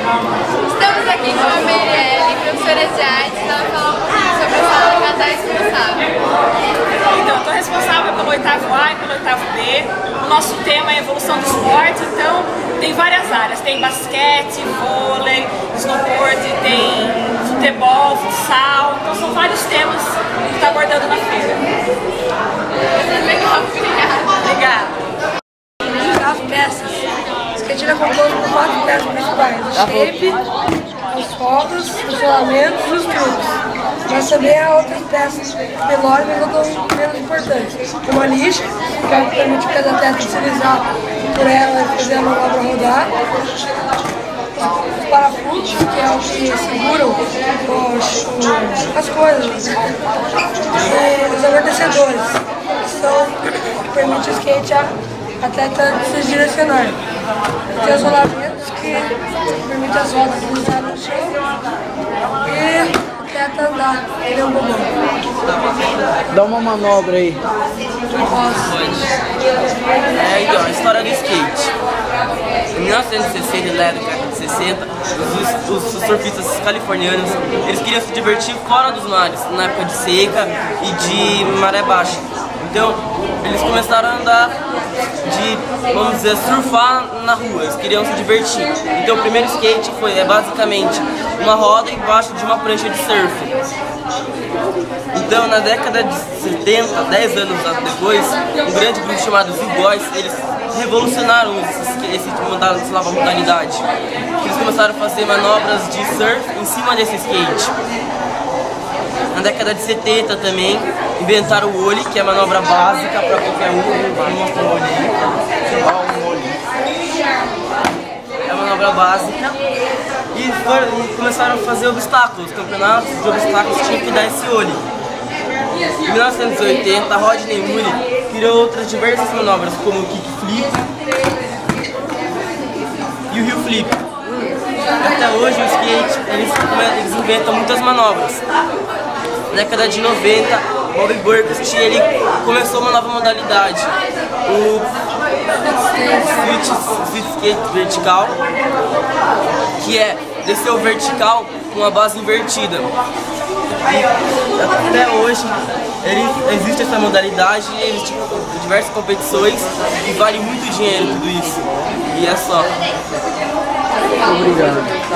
Estamos aqui com a Meirelle, professora de artes, ela vai falar um pouquinho sobre a sala Casais Responsável. Então, eu estou responsável pelo 8º A e pelo 8º B. O nosso tema é evolução do esporte, então tem várias áreas. Tem basquete, vôlei, snowboard, tem futebol, futsal. Então são vários temas que está abordando na feira. Legal, obrigada. Obrigada. As peças. O skate é composto por 4 peças principais: o shape, os rodas, os rolamentos e os truques. Mas também há outras peças menores, mas não tão menos importantes, como a lixa, que é o que permite cada atleta deslizar por ela e fazer a manobra rodar. Os parafusos, que é o que seguram as coisas. E os amortecedores, que são o que permite o skate atleta se direcionar. Tem os rolamentos que permitem as rodas deslizar no chão e o atleta andar, ele é um bobão. Dá uma manobra aí. Então, a história do skate. Em 1960 e na década de 60, os surfistas californianos eles queriam se divertir fora dos mares, na época de seca e de maré baixa. Então, eles começaram a andar vamos dizer, surfar na rua, eles queriam se divertir. Então, o primeiro skate foi basicamente uma roda embaixo de uma prancha de surf. Então, na década de 70, 10 anos depois, um grande grupo chamado Z-Boys, eles revolucionaram essa nova modalidade. Eles começaram a fazer manobras de surf em cima desse skate. Na década de 70 também, inventaram o ollie, que é a manobra básica para qualquer um. Vou mostrar o ollie aí. É a manobra básica. E começaram a fazer obstáculos. Campeonatos de obstáculos tinham que dar esse ollie. Em 1980, Rodney Mullen criou outras diversas manobras, como o kickflip e o heel flip. Até hoje, o skate, eles inventam muitas manobras. Na década de 90, Bob Burkett ele começou uma nova modalidade, o street skate vertical, que é descer o vertical com a base invertida. E até hoje existe essa modalidade, existe diversas competições e vale muito dinheiro tudo isso. E é só. Obrigado.